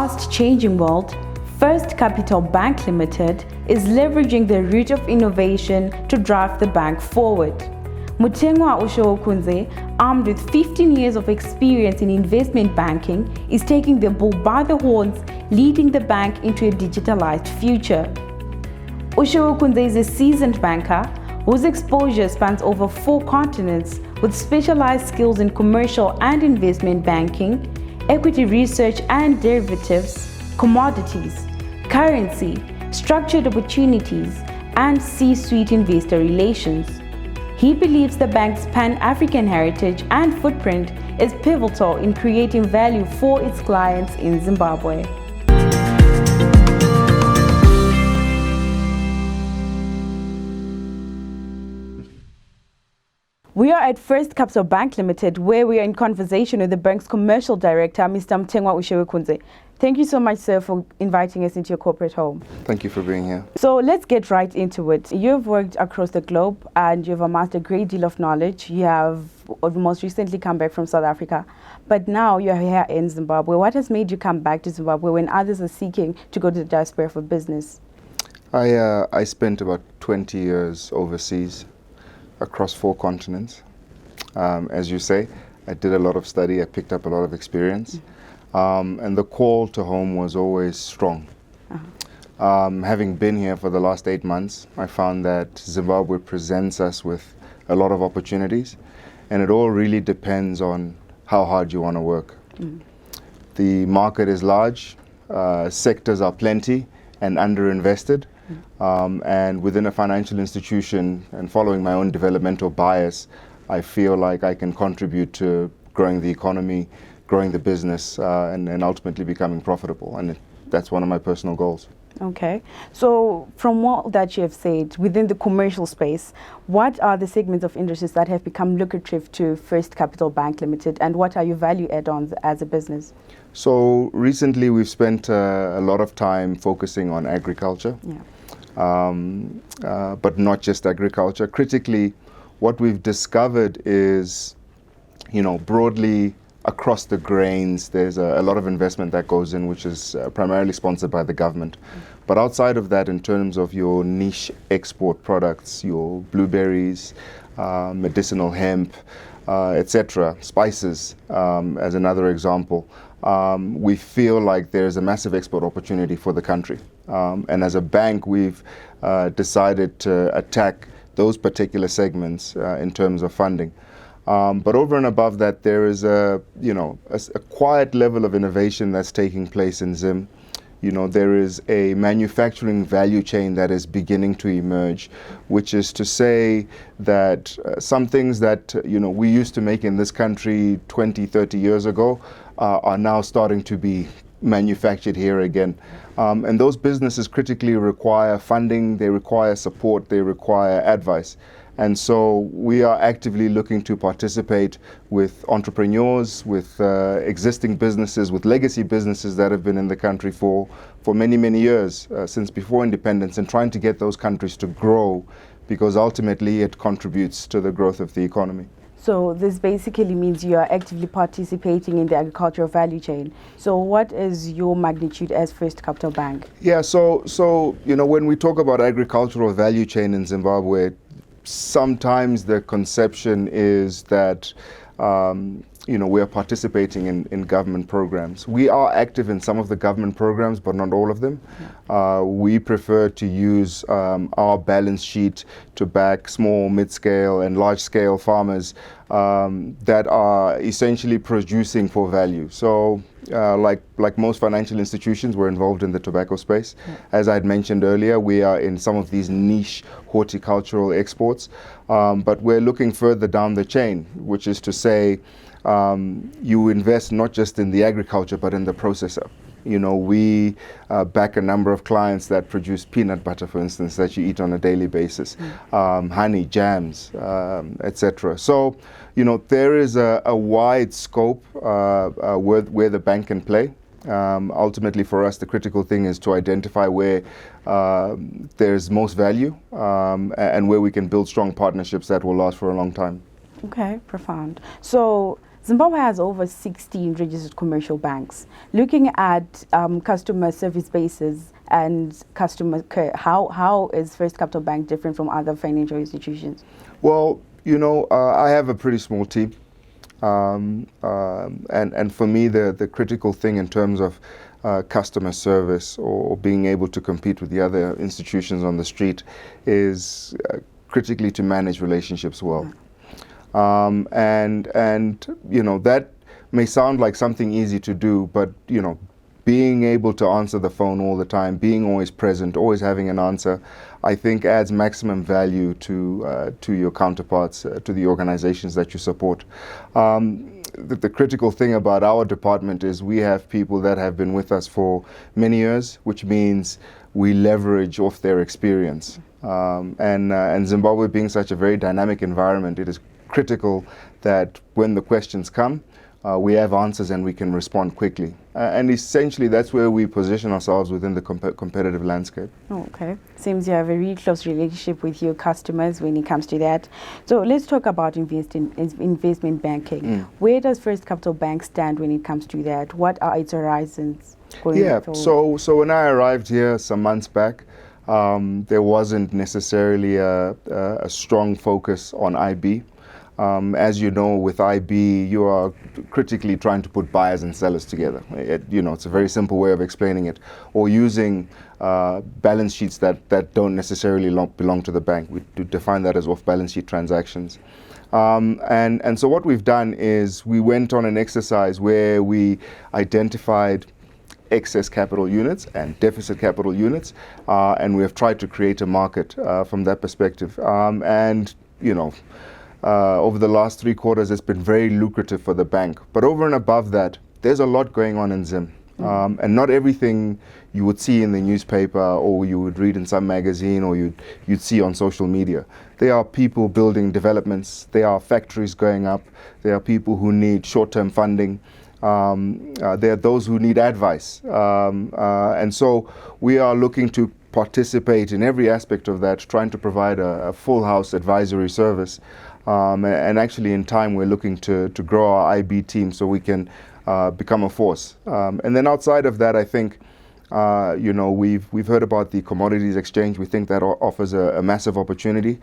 fast-changing world, First Capital Bank Limited is leveraging the route of innovation to drive the bank forward. Mutemwa Ushewokunze, armed with 15 years of experience in investment banking, is taking the bull by the horns, leading the bank into a digitalized future. Ushewokunze is a seasoned banker whose exposure spans over 4 continents with specialized skills in commercial and investment banking, equity research and derivatives, commodities, currency, structured opportunities, and C-suite investor relations. He believes the bank's Pan-African heritage and footprint is pivotal in creating value for its clients in Zimbabwe. We are at First Capital Bank Limited, where we are in conversation with the bank's commercial director, Mr. Mutemwa Ushewokunze. Thank you so much, sir, for inviting us into your corporate home. Thank you for being here. So let's get right into it. You've worked across the globe and you've amassed a great deal of knowledge. You have most recently come back from South Africa, but now you're here in Zimbabwe. What has made you come back to Zimbabwe when others are seeking to go to the diaspora for business? I spent about 20 years overseas, across 4 continents. As you say, I did a lot of study, I picked up a lot of experience, and the call to home was always strong. Having been here for the last 8 months, I found that Zimbabwe presents us with a lot of opportunities, and it all really depends on how hard you want to work. The market is large, sectors are plenty and underinvested. And within a financial institution, and following my own developmental bias, I feel like I can contribute to growing the economy, growing the business, and ultimately becoming profitable. And that's one of my personal goals. Okay. So from what that you have said, within the commercial space, what are the segments of industries that have become lucrative to First Capital Bank Limited, and what are your value add-ons as a business? So recently we've spent a lot of time focusing on agriculture. But not just agriculture. Critically, what we've discovered is, broadly across the grains, there's a lot of investment that goes in, which is primarily sponsored by the government. But outside of that, in terms of your niche export products, your blueberries, medicinal hemp, etc., spices, as another example, we feel like there's a massive export opportunity for the country. And as a bank, we've decided to attack those particular segments in terms of funding. But over and above that, there is a quiet level of innovation that's taking place in Zim. There is a manufacturing value chain that is beginning to emerge, which is to say that some things that we used to make in this country 20, 30 years ago are now starting to be manufactured here again. And those businesses critically require funding, they require support, they require advice. And so we are actively looking to participate with entrepreneurs, with existing businesses, with legacy businesses that have been in the country for many, many years, since before independence, and trying to get those countries to grow, because ultimately it contributes to the growth of the economy. So this basically means you are actively participating in the agricultural value chain. So what is your magnitude as First Capital Bank? Yeah, so when we talk about agricultural value chain in Zimbabwe, sometimes the conception is that we are participating in government programs. We are active in some of the government programs, but not all of them. We prefer to use our balance sheet to back small, mid-scale and large-scale farmers that are essentially producing for value. So like most financial institutions, we're involved in the tobacco space. As I'd mentioned earlier, we are in some of these niche horticultural exports, but we're looking further down the chain, which is to say, you invest not just in the agriculture, but in the processor. We back a number of clients that produce peanut butter, for instance, that you eat on a daily basis, honey, jams, etc. So, there is a wide scope where the bank can play. Ultimately, for us, the critical thing is to identify where there's most value and where we can build strong partnerships that will last for a long time. Okay, profound. So Zimbabwe has over 16 registered commercial banks. Looking at customer service bases and customer care, how is First Capital Bank different from other financial institutions? Well, I have a pretty small team. And for me, the critical thing in terms of customer service or being able to compete with the other institutions on the street is critically to manage relationships well. And that may sound like something easy to do, but being able to answer the phone all the time, being always present, always having an answer, I think adds maximum value to your counterparts, to the organizations that you support. The critical thing about our department is we have people that have been with us for many years, which means we leverage off their experience. And Zimbabwe being such a very dynamic environment, it is critical that when the questions come, we have answers and we can respond quickly. And essentially, that's where we position ourselves within the competitive landscape. Okay. Seems you have a really close relationship with your customers when it comes to that. So let's talk about investment banking. Where does First Capital Bank stand when it comes to that? What are its horizons going forward? So when I arrived here some months back, there wasn't necessarily a strong focus on IB. As you know, with IB, you are critically trying to put buyers and sellers together. It's a very simple way of explaining it. Or using balance sheets that don't necessarily belong to the bank. We define that as off-balance sheet transactions. And so what we've done is we went on an exercise where we identified excess capital units and deficit capital units, and we have tried to create a market from that perspective. Over the last 3 quarters, it's been very lucrative for the bank. But over and above that, there's a lot going on in Zim. And not everything you would see in the newspaper or you would read in some magazine or you'd see on social media. There are people building developments. There are factories going up. There are people who need short-term funding. There are those who need advice. And so we are looking to participate in every aspect of that, trying to provide a full house advisory service. And actually in time we're looking to grow our IB team so we can become a force. And then outside of that, I think we've heard about the commodities exchange. We think that offers a massive opportunity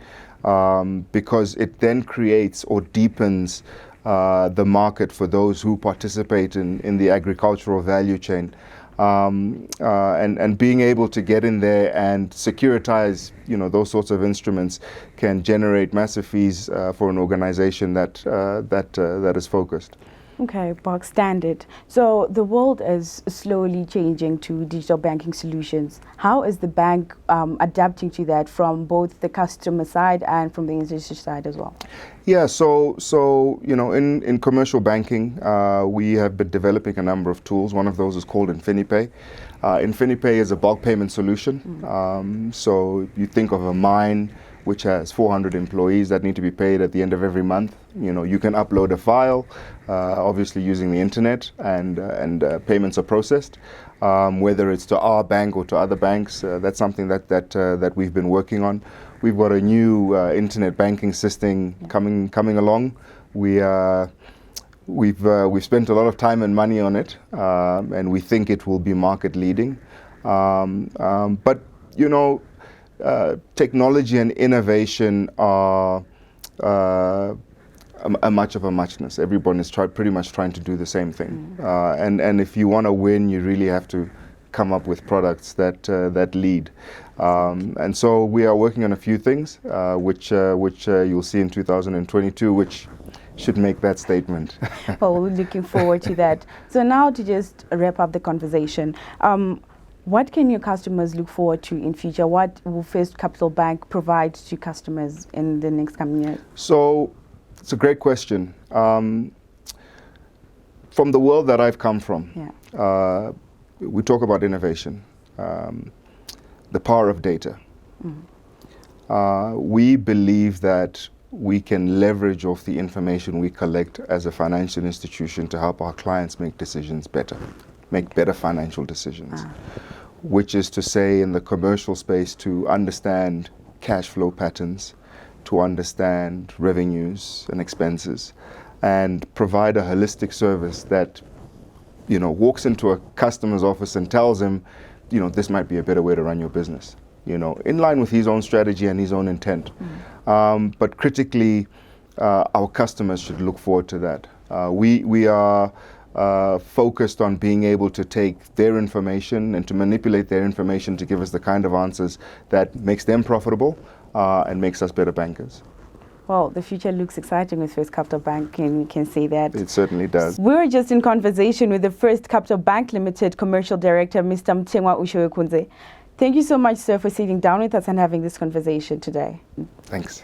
because it then creates or deepens the market for those who participate in the agricultural value chain. And being able to get in there and securitize, those sorts of instruments can generate massive fees for an organization that is focused. Okay, bog standard. So the world is slowly changing to digital banking solutions. How is the bank adapting to that from both the customer side and from the institution side as well? Yeah, so in commercial banking, we have been developing a number of tools. One of those is called InfiniPay. InfiniPay is a bulk payment solution. So you think of a mine which has 400 employees that need to be paid at the end of every month. You can upload a file, obviously using the internet, and payments are processed. Whether it's to our bank or to other banks, that's something that we've been working on. We've got a new internet banking system coming along. We've spent a lot of time and money on it, and we think it will be market leading. But technology and innovation are a much of a muchness. Everyone is pretty much trying to do the same thing. And if you want to win, you really have to come up with products that lead. And so we are working on a few things, which you'll see in 2022, which should make that statement. Well, we're looking forward to that. So now to just wrap up the conversation, what can your customers look forward to in future? What will First Capital Bank provide to customers in the next coming year? So it's a great question. From the world that I've come from, we talk about innovation, the power of data. We believe that we can leverage off the information we collect as a financial institution to help our clients make decisions better, make better financial decisions, which is to say in the commercial space to understand cash flow patterns, to understand revenues and expenses, and provide a holistic service that, walks into a customer's office and tells him, this might be a better way to run your business, in line with his own strategy and his own intent. But critically, our customers should look forward to that. We are focused on being able to take their information and to manipulate their information to give us the kind of answers that makes them profitable and makes us better bankers. Well, the future looks exciting with First Capital Bank, and we can say that. It certainly does. We were just in conversation with the First Capital Bank Limited Commercial Director, Mr. Mutemwa Ushewokunze. Thank you so much, sir, for sitting down with us and having this conversation today. Thanks.